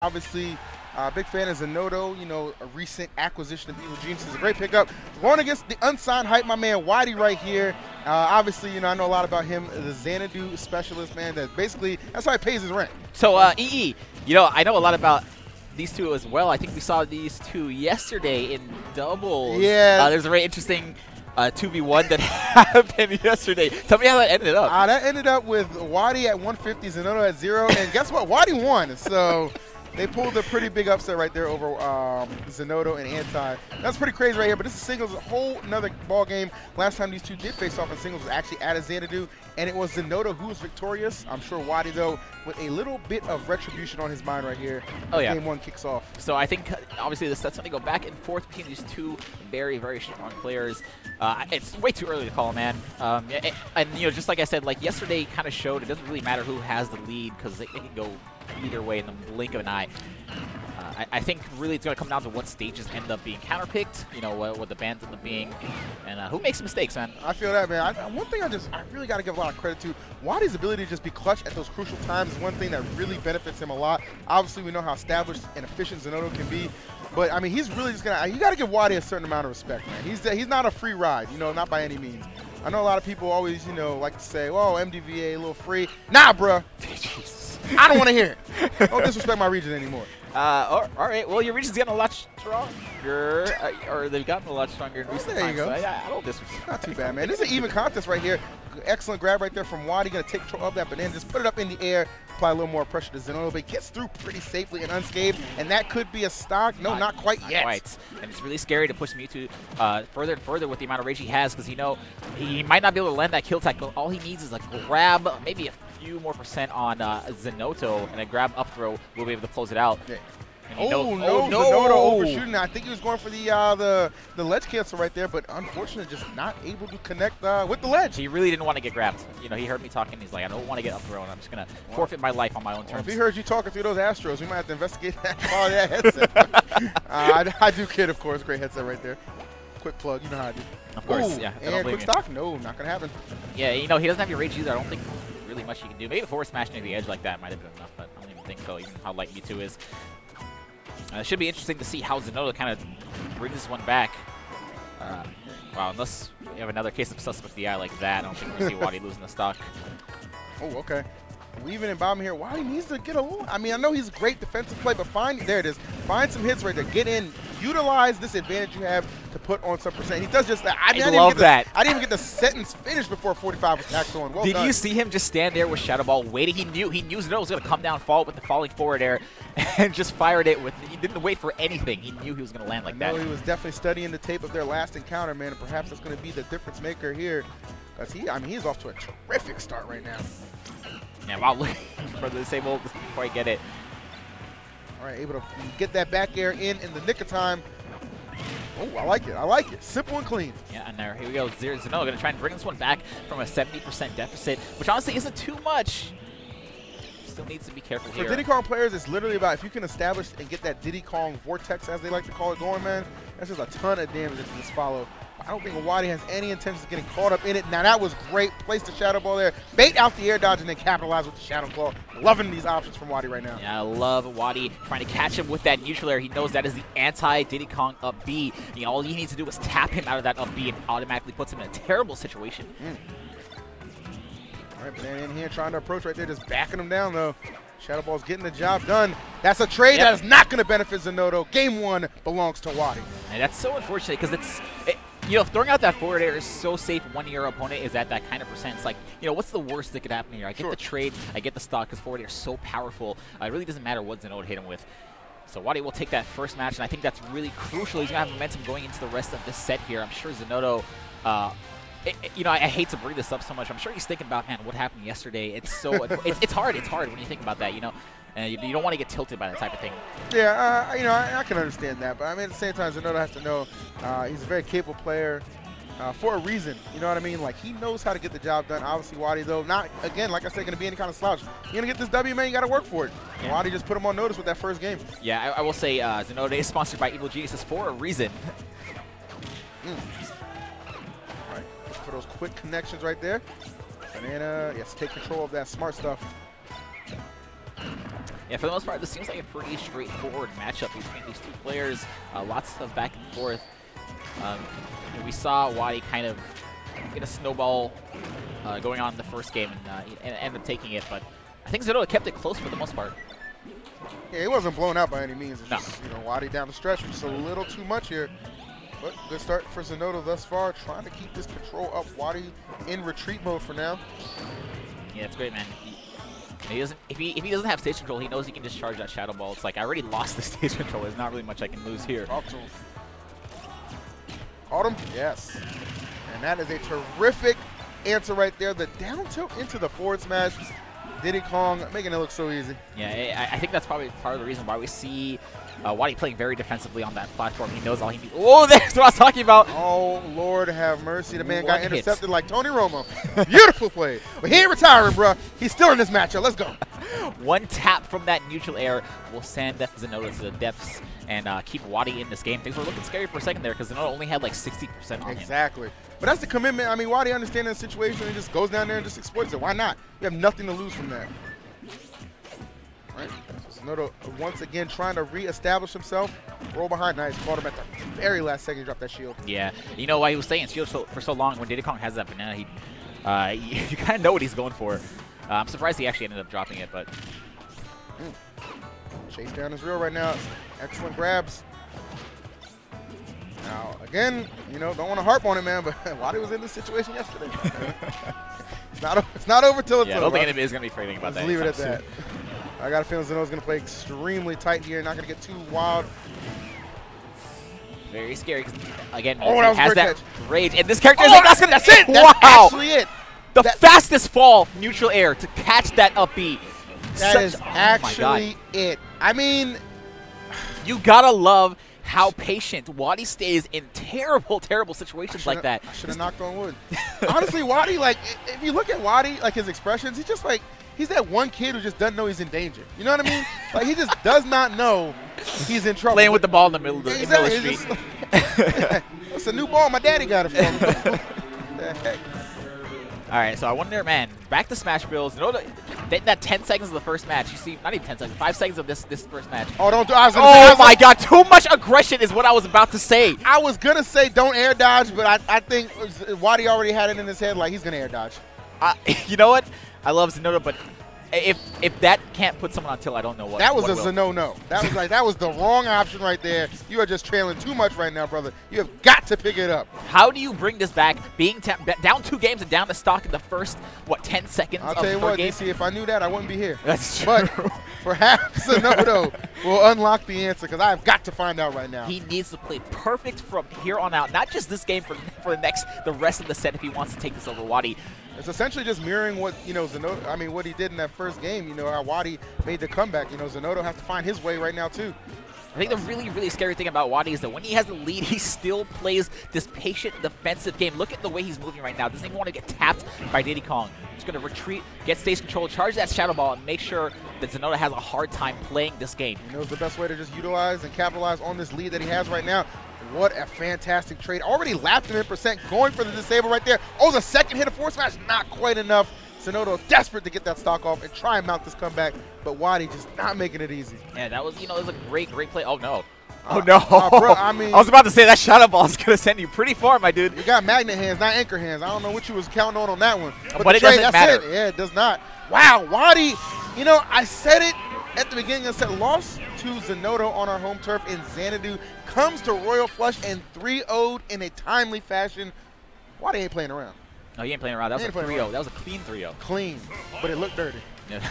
Obviously, big fan of Zinoto, you know, a recent acquisition of Evil Geniuses. A great pickup. Going against the unsigned hype, my man Wadi right here. Obviously, you know, I know a lot about him, the Xanadu specialist, man. That basically, that's how he pays his rent. So, EE, you know, I know a lot about these two as well. I think we saw these two yesterday in doubles. Yeah. There's a very interesting 2v1 that happened yesterday. Tell me how that ended up. That ended up with Wadi at 150, Zinoto at 0. And guess what? Wadi won. So they pulled a pretty big upset right there over Zinoto and Anti. That's pretty crazy right here, but this is singles, a whole nother ball game. Last time these two did face off in singles was actually at a Xanadu, and it was Zinoto who was victorious. I'm sure Wadi, though, with a little bit of retribution on his mind right here. Oh, yeah. Game one kicks off. So I think, obviously, the set's going to go back and forth between these two very, very strong players. It's way too early to call, man. And, you know, just like I said, like yesterday kind of showed, it doesn't really matter who has the lead because it can go either way in the blink of an eye. I think really it's going to come down to what stages end up being counterpicked, you know, what the bans end up being, and who makes mistakes, man. I feel that, man. One thing I really got to give a lot of credit to, Wadi's ability to just be clutch at those crucial times is one thing that really benefits him a lot. Obviously, we know how established and efficient Zinoto can be, but, I mean, he's really just going to – you got to give Wadi a certain amount of respect, man. He's not a free ride, you know, not by any means. I know a lot of people always, you know, like to say, oh, MDVA, a little free. Nah, bruh. I don't want to hear it. Don't disrespect my region anymore. All right. Well, your region's getting a lot stronger, or they've gotten a lot stronger in recent there you times. go. So I don't disrespect. Not too bad, man. This is an even contest right here. Excellent grab right there from Wadi. Going to take control of that banana, just put it up in the air, apply a little more pressure to Zinoto, but gets through pretty safely and unscathed, and that could be a stock. No, not quite yet. Quite. And it's really scary to push Mewtwo further and further with the amount of rage he has, because, you know, he might not be able to land that kill tech, but all he needs is a grab, maybe a few more % on Zinoto, and a grab up throw will be able to close it out. Yeah. No. Zinoto overshooting. I think he was going for the ledge cancel right there, but unfortunately just not able to connect with the ledge. He really didn't want to get grabbed. You know, he heard me talking. He's like, I don't want to get up throw, and I'm just going to forfeit my life on my own terms. If he heard you talking through those Astros, we might have to investigate that quality of that headset. I do kid, of course. Great headset right there. Quick plug. You know how I do. Of course, ooh, yeah. And quick stock? No, not going to happen. Yeah, you know, he doesn't have your rage either. I don't think really much he can do. Maybe a forward smash near the edge like that might have been enough, but I don't even think so, even how light Mewtwo is. It should be interesting to see how Zinoto kind of brings this one back. Wow, unless you have another case of suspect DI like that, I don't think we're going to see Wadi losing the stock. Oh, okay. Weaving and bombing here. Wadi needs to get a little. I mean, I know he's a great defensive play, but there it is. Find some hits right there. Get in. Utilize this advantage you have to put on some percent. He does just that. I didn't even get the sentence finished before 45 was tacked on. Well Did done. you see him just stand there with Shadow Ball waiting? He knew Zinoto was going to come down, fall with the falling forward air, and just fired it with. He didn't wait for anything. He knew he was going to land like that. He was definitely studying the tape of their last encounter, man, and perhaps that's going to be the difference maker here. Because he's off to a terrific start right now. Yeah, wow, looking for the disabled doesn't quite get it. All right, able to get that back air in the nick of time. Oh, I like it. I like it. Simple and clean. Yeah, and here we go. Zinoto going to try and bring this one back from a 70% deficit, which honestly isn't too much. Still needs to be careful here. For Diddy Kong players, it's literally about if you can establish and get that Diddy Kong vortex, as they like to call it, going, man, that's just a ton of damage that you just follow. I don't think Wadi has any intentions of getting caught up in it. Now, that was great. Place the Shadow Ball there. Bait out the air dodge and then capitalize with the Shadow Claw. Loving these options from Wadi right now. Yeah, I love Wadi trying to catch him with that neutral air. He knows that is the anti-Diddy Kong up B. You know, all he needs to do is tap him out of that up B and automatically puts him in a terrible situation. All right, banana in here trying to approach right there. Just backing him down, though. Shadow Ball's getting the job done. That's a trade that is not going to benefit Zinoto. Game one belongs to Wadi. And that's so unfortunate because you know, throwing out that forward air is so safe when your opponent is at that kind of percent. It's like, you know, what's the worst that could happen here? I get the trade, I get the stock because forward air is so powerful. It really doesn't matter what Zinoto hit him with. So Wadi will take that first match, and I think that's really crucial. He's going to have momentum going into the rest of this set here. I'm sure Zinoto, you know, I hate to bring this up so much. I'm sure he's thinking about, man, what happened yesterday. It's so, it's hard. It's hard when you think about that, you know. And you don't want to get tilted by that type of thing. Yeah, you know, I can understand that. But, I mean, at the same time, Zinoto has to know he's a very capable player for a reason. You know what I mean? Like, he knows how to get the job done. Obviously, Wadi, though, not, again, like I said, going to be any kind of slouch. You're going to get this W, man, you got to work for it. Yeah. Wadi just put him on notice with that first game. Yeah, I will say Zinoto is sponsored by Evil Geniuses for a reason. All right, for those quick connections right there. Banana, yes, take control of that smart stuff. Yeah, for the most part, this seems like a pretty straightforward matchup between these two players. Lots of back and forth. We saw Wadi kind of get a snowball going on in the first game and end up taking it, but I think Zinoto kept it close for the most part. Yeah, he wasn't blown out by any means. It's no. just, Wadi down the stretch, which is a little too much here. But good start for Zinoto thus far, trying to keep this control up. Wadi in retreat mode for now. Yeah, it's great, man. He doesn't. If he doesn't have stage control, he knows he can just charge that Shadow Ball. It's like, I already lost the stage control. There's not really much I can lose here. Talk to him. Caught him? Yes. And that is a terrific answer right there. The down tilt into the forward smash. Diddy Kong making it look so easy. Yeah, I think that's probably part of the reason why we see Wadi playing very defensively on that platform. He knows all he needs. Oh, that's what I was talking about. Oh, Lord have mercy. The man got intercepted like Tony Romo. Beautiful play. But he ain't retiring, bro. He's still in this matchup. Let's go. One tap from that neutral air will send Zinoto to the depths and keep Wadi in this game. Things were looking scary for a second there because Zinoto only had like 60% on him. Exactly. But that's the commitment. I mean, Wadi understanding the situation and just goes down there and just exploits it. Why not? You have nothing to lose from that. Right? So Zinoto once again trying to reestablish himself. Roll behind. Nice. Caught him at the very last second. Drop that shield. Yeah. You know why he was staying shield for so long? When Diddy Kong has that banana, you kind of know what he's going for. I'm surprised he actually ended up dropping it, but... Chase down is real right now. Excellent grabs. Now, again, don't want to harp on it, man, but Wadi was in this situation yesterday. it's not over till it's over. I don't think anybody is going to be afraid about that. Let's leave it at that. I got a feeling Zenoto's going to play extremely tight here, not going to get too wild. Very scary, because, again, that has that catch. rage, and this character is like, that's it! That's actually it. The fastest fall, neutral air, to catch that up B. That is actually it. I mean, you gotta love how patient Wadi stays in terrible, terrible situations like that. I should have knocked on wood. Honestly, Wadi, like, if you look at Wadi, like his expressions, he's just like, he's that one kid who just doesn't know he's in danger. You know what I mean? Like, he just does not know he's in trouble. Playing with the ball in the middle of the, street. It's a new ball. My daddy got it for me. The heck? All right, so I wonder, man, back to Smash Bros. That 10 seconds of the first match, you see, not even 10 seconds, 5 seconds of this first match. Oh, don't do Oh, my God, too much aggression is what I was about to say. I was going to say don't air dodge, but I think Wadi already had it in his head like he's going to air dodge. You know what? I love Zinoto, but if that can't put someone on tilt, I don't know what. That was a Zinoto. That was the wrong option right there. You are just trailing too much right now, brother. You have got to pick it up. How do you bring this back? Being down 2 games and down the stock in the first 10 seconds? I'll tell you what, DC, if I knew that, I wouldn't be here. That's true. But perhaps Zinoto will unlock the answer because I've got to find out right now. He needs to play perfect from here on out. Not just this game, for the rest of the set if he wants to take this over Wadi. It's essentially just mirroring what Zinoto. I mean, what he did in that first game. How Wadi made the comeback. Zinoto has to find his way right now too. I think the really, really scary thing about Wadi is that when he has the lead, he still plays this patient defensive game. Look at the way he's moving right now. Doesn't even want to get tapped by Diddy Kong. He's going to retreat, get stage control, charge that Shadow Ball, and make sure that Zinoto has a hard time playing this game. He knows the best way to just utilize and capitalize on this lead that he has right now. What a fantastic trade. Already lapped him in percent, going for the disable right there. Oh, the second hit of force smash, not quite enough. Zinoto desperate to get that stock off and try and mount this comeback, but Wadi just not making it easy. Yeah, that was, it was a great play. Oh, no. Oh, no. Bro, I mean, I was about to say that Shadow Ball is going to send you pretty far, my dude. You got magnet hands, not anchor hands. I don't know what you was counting on that one. But it doesn't matter. It. Yeah, it does not. Wow, Wadi, I said it at the beginning. I said lost to Zinoto on our home turf in Xanadu. Comes to Royal Flush and 3-0'd in a timely fashion. Wadi ain't playing around. No, he ain't playing around. That was a 3-0. That was a clean 3-0. Clean, but it looked dirty. Yeah.